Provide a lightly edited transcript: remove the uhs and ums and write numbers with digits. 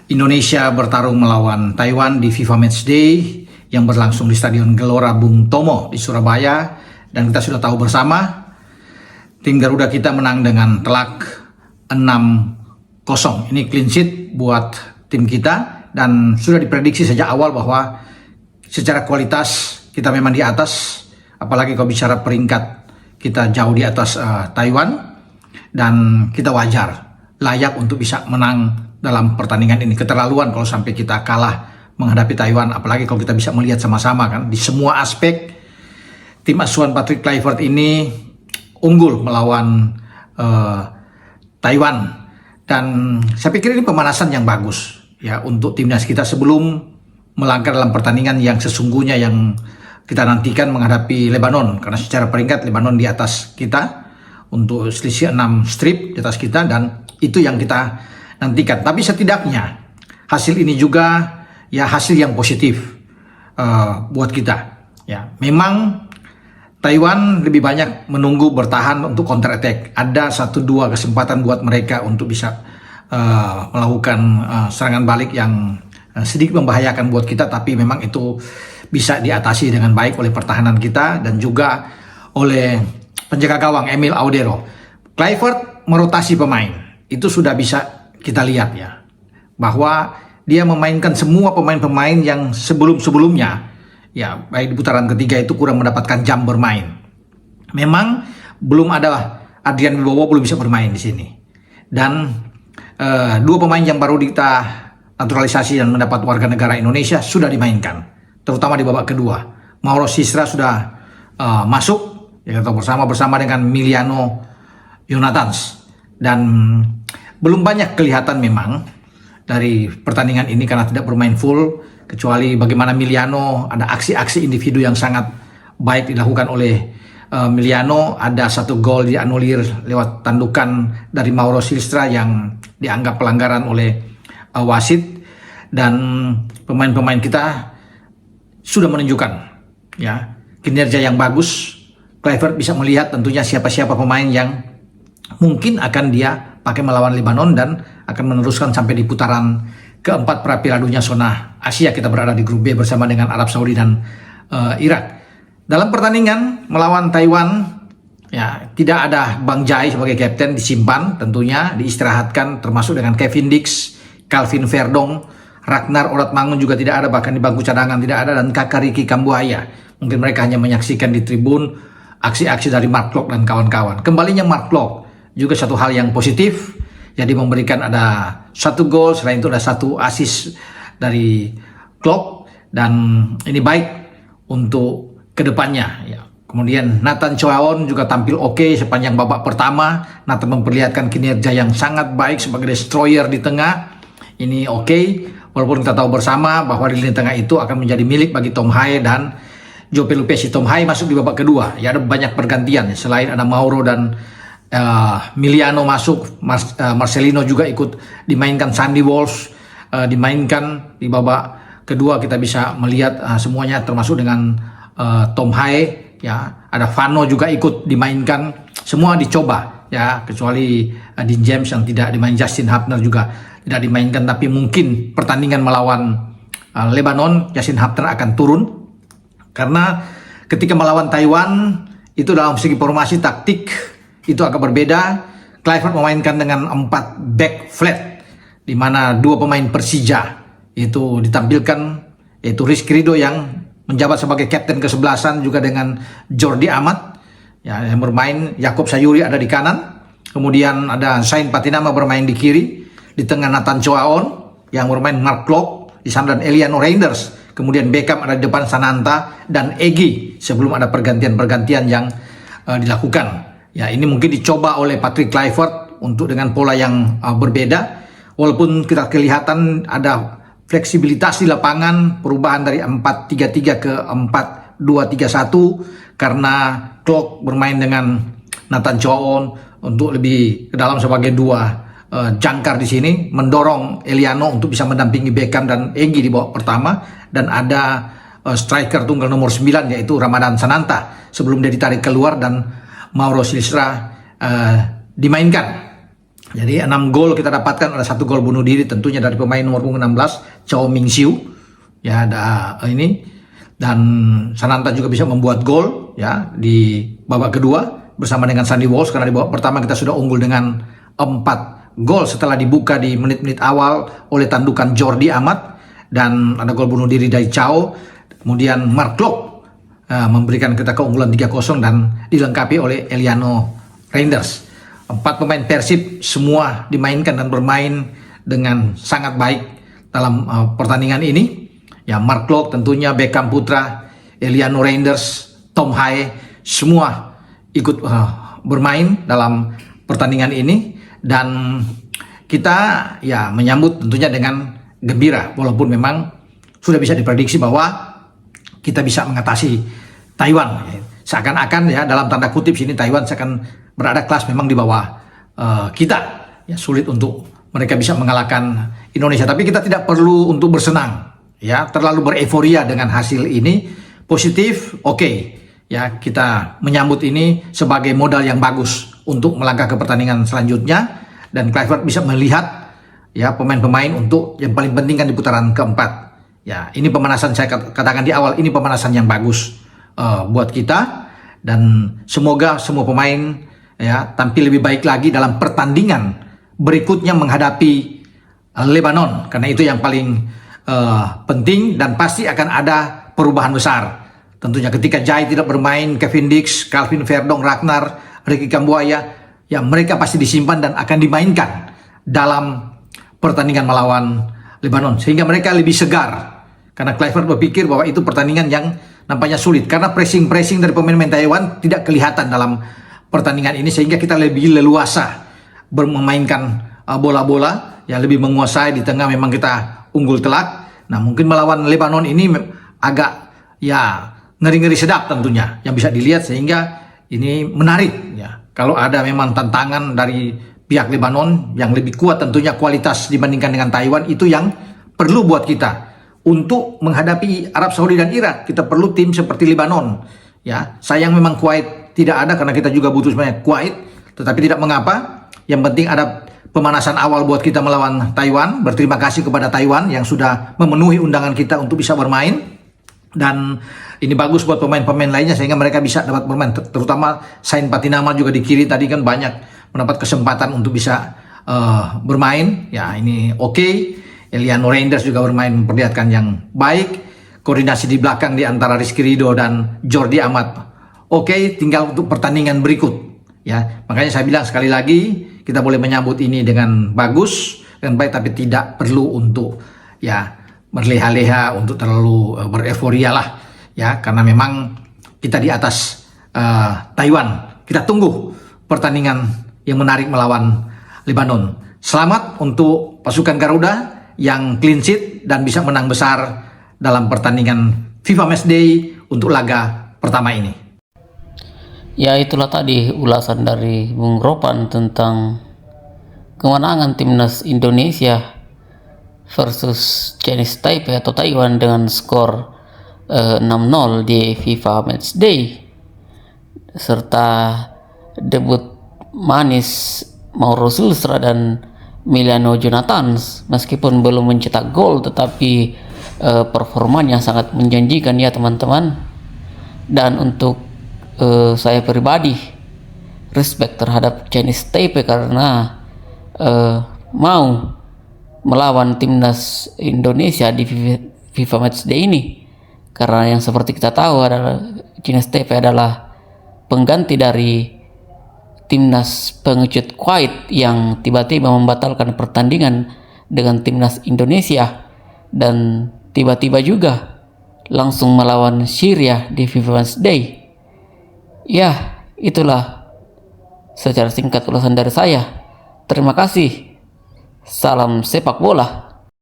Indonesia bertarung melawan Taiwan di FIFA Matchday yang berlangsung di Stadion Gelora Bung Tomo di Surabaya. Dan kita sudah tahu bersama, tim Garuda kita menang dengan telak 6-0. Ini clean sheet buat tim kita, dan sudah diprediksi sejak awal bahwa secara kualitas kita memang di atas, apalagi kalau bicara peringkat kita jauh di atas Taiwan, dan kita wajar layak untuk bisa menang dalam pertandingan ini. Keterlaluan kalau sampai kita kalah menghadapi Taiwan, apalagi kalau kita bisa melihat sama-sama kan di semua aspek tim asuhan Patrick Kluivert ini unggul melawan Taiwan. Dan saya pikir ini pemanasan yang bagus ya untuk timnas kita sebelum melangkah dalam pertandingan yang sesungguhnya yang kita nantikan menghadapi Lebanon, karena secara peringkat Lebanon di atas kita untuk selisih 6 strip di atas kita, dan itu yang kita nantikan. Tapi setidaknya hasil ini juga ya hasil yang positif buat kita. Ya, memang Taiwan lebih banyak menunggu bertahan untuk counter attack. Ada 1-2 kesempatan buat mereka untuk bisa melakukan serangan balik yang sedikit membahayakan buat kita, tapi memang itu bisa diatasi dengan baik oleh pertahanan kita dan juga oleh penjaga gawang Emil Audero. Kluivert merotasi pemain, itu sudah bisa kita lihat ya, bahwa dia memainkan semua pemain-pemain yang sebelum-sebelumnya ya, baik di putaran ketiga itu kurang mendapatkan jam bermain. Memang belum ada Adrian Wibowo, belum bisa bermain di sini. Dan dua pemain yang baru kita naturalisasi dan mendapat warga negara Indonesia sudah dimainkan, terutama di babak kedua. Mauro Sisra sudah masuk ya, bersama dengan Miliano Yonathans. Dan belum banyak kelihatan memang dari pertandingan ini karena tidak bermain full, kecuali bagaimana Miliano, ada aksi-aksi individu yang sangat baik dilakukan oleh Miliano. Ada 1 gol dianulir lewat tandukan dari Mauro Sisra yang dianggap pelanggaran oleh wasit. Dan pemain-pemain kita sudah menunjukkan ya kinerja yang bagus. Kluivert bisa melihat tentunya siapa-siapa pemain yang mungkin akan dia pakai melawan Lebanon dan akan meneruskan sampai di putaran keempat Piala Dunia zona Asia. Kita berada di grup B bersama dengan Arab Saudi dan Irak. Dalam pertandingan melawan Taiwan ya, tidak ada Bang Jai sebagai kapten, disimpan tentunya, diistirahatkan, termasuk dengan Kevin Dix, Calvin Verdong, Ragnar Oratmangun juga tidak ada, bahkan di bangku cadangan tidak ada, dan kakak Ricky Kambuaya. Mungkin mereka hanya menyaksikan di tribun aksi-aksi dari Mark Klok dan kawan-kawan. Kembalinya Mark Klok juga satu hal yang positif, jadi memberikan ada 1 gol, selain itu ada 1 assist dari Klok, dan ini baik untuk kedepannya ya. Kemudian Nathan Choaon juga tampil oke sepanjang babak pertama. Nathan memperlihatkan kinerja yang sangat baik sebagai destroyer di tengah. Ini oke, walaupun kita tahu bersama bahwa di lini tengah itu akan menjadi milik bagi Tom Hae dan Joe Pelupesi. Tom Hae masuk di babak kedua. Ya, ada banyak pergantian. Selain ada Mauro dan Miliano masuk, Marcelino juga ikut dimainkan, Sandy Walsh dimainkan di babak kedua. Kita bisa melihat semuanya, termasuk dengan Tom Hae. Ya, ada Vano juga ikut dimainkan. Semua dicoba ya, kecuali Dean James yang tidak dimain. Justin Hapner juga tidak dimainkan, tapi mungkin pertandingan melawan Lebanon Justin Hapner akan turun, karena ketika melawan Taiwan itu dalam segi formasi taktik itu agak berbeda. Kluivert memainkan dengan 4 back flat, di mana 2 pemain Persija itu ditampilkan, yaitu Rizky Ridho yang menjabat sebagai kapten ke-11, juga dengan Jordi Amat ya, yang bermain. Yakob Sayuri ada di kanan, kemudian ada Sain Patinama bermain di kiri, di tengah Nathan Choaon yang bermain Mark Klok di sana, dan Eliano Reinders. Kemudian Beckham ada di depan, Sananta dan Egy, sebelum ada pergantian-pergantian yang dilakukan. Ya, ini mungkin dicoba oleh Patrick Kluivert untuk dengan pola yang berbeda, walaupun kita kelihatan ada fleksibilitas di lapangan, perubahan dari 4-3-3 ke 4-2-3-1, karena Klok bermain dengan Nathan Choaon untuk lebih ke dalam sebagai 2 jangkar di sini, mendorong Eliano untuk bisa mendampingi Beckham dan Egy di babak pertama, dan ada striker tunggal nomor 9 yaitu Ramadan Sananta sebelum dia ditarik keluar dan Mauro Sisra dimainkan. Jadi 6 gol kita dapatkan, ada 1 gol bunuh diri tentunya dari pemain nomor punggung 16 Chao Mingxiu. Ya, ada ini, dan Sananta juga bisa membuat gol ya di babak kedua bersama dengan Sandy Walsh, karena di babak pertama kita sudah unggul dengan 4 gol setelah dibuka di menit-menit awal oleh tandukan Jordi Amat, dan ada gol bunuh diri dari Chao. Kemudian Mark Klok memberikan kita keunggulan 3-0 dan dilengkapi oleh Eliano Reinders. 4 pemain Persib semua dimainkan dan bermain dengan sangat baik dalam pertandingan ini. Ya, Mark Klok tentunya, Beckham Putra, Eliano Reinders, Tom Hae, semua ikut bermain dalam pertandingan ini, dan kita ya menyambut tentunya dengan gembira, walaupun memang sudah bisa diprediksi bahwa kita bisa mengatasi Taiwan. Seakan-akan ya dalam tanda kutip sini Taiwan seakan berada kelas memang di bawah kita. Ya, sulit untuk mereka bisa mengalahkan Indonesia. Tapi kita tidak perlu untuk bersenang, ya terlalu bereforia dengan hasil ini. Positif, oke. Ya, kita menyambut ini sebagai modal yang bagus untuk melangkah ke pertandingan selanjutnya, dan Kluivert bisa melihat ya pemain-pemain untuk yang paling penting kan di putaran keempat. Ya, ini pemanasan, saya katakan di awal, ini pemanasan yang bagus buat kita, dan semoga semua pemain ya tampil lebih baik lagi dalam pertandingan berikutnya menghadapi Lebanon, karena itu yang paling penting, dan pasti akan ada perubahan besar. Tentunya ketika Jai tidak bermain, Kevin Dix, Calvin Verdong, Ragnar, Ricky Kambuaya, ya mereka pasti disimpan dan akan dimainkan dalam pertandingan melawan Lebanon, sehingga mereka lebih segar. Karena Kluivert berpikir bahwa itu pertandingan yang nampaknya sulit, karena pressing dari pemain Taiwan tidak kelihatan dalam pertandingan ini, sehingga kita lebih leluasa memainkan bola-bola, ya lebih menguasai di tengah. Memang kita unggul telak. Nah, mungkin melawan Lebanon ini agak ya ngeri-ngeri sedap tentunya yang bisa dilihat, sehingga ini menarik ya. Kalau ada memang tantangan dari pihak Lebanon yang lebih kuat tentunya kualitas dibandingkan dengan Taiwan, itu yang perlu buat kita untuk menghadapi Arab Saudi dan Irak. Kita perlu tim seperti Lebanon. Ya, sayang memang Kuwait tidak ada, karena kita juga butuh sebenarnya Kuwait, tetapi tidak mengapa. Yang penting ada pemanasan awal buat kita melawan Taiwan. Berterima kasih kepada Taiwan yang sudah memenuhi undangan kita untuk bisa bermain, dan ini bagus buat pemain-pemain lainnya sehingga mereka bisa dapat bermain, terutama Sain Patinama juga di kiri tadi kan banyak mendapat kesempatan untuk bisa bermain. Ya, ini oke. Eliano Reinders juga bermain memperlihatkan yang baik. Koordinasi di belakang di antara Rizky Ridho dan Jordi Amat oke. Tinggal untuk pertandingan berikut ya. Makanya saya bilang sekali lagi, kita boleh menyambut ini dengan bagus dan baik, tapi tidak perlu untuk ya berleha-leha, untuk terlalu bereforia lah ya, karena memang kita di atas Taiwan. Kita tunggu pertandingan yang menarik melawan Lebanon. Selamat untuk pasukan Garuda yang clean sheet dan bisa menang besar dalam pertandingan FIFA Matchday untuk laga pertama ini. Ya, itulah tadi ulasan dari Bung Ropan tentang kemenangan timnas Indonesia versus Chinese Taipei atau Taiwan dengan skor 6-0 di FIFA Matchday, serta debut manis Mauro Silstra dan Emiliano Jonathans. Meskipun belum mencetak gol, tetapi performanya sangat menjanjikan ya teman-teman. Dan untuk saya pribadi respect terhadap Chinese Taipei karena mau melawan timnas Indonesia di FIFA Matchday ini, karena yang seperti kita tahu adalah Chinese Taipei adalah pengganti dari timnas pengecut Kuwait yang tiba-tiba membatalkan pertandingan dengan timnas Indonesia, dan tiba-tiba juga langsung melawan Syria di FIFA Matchday. Ya, itulah secara singkat ulasan dari saya. Terima kasih. Salam sepak bola.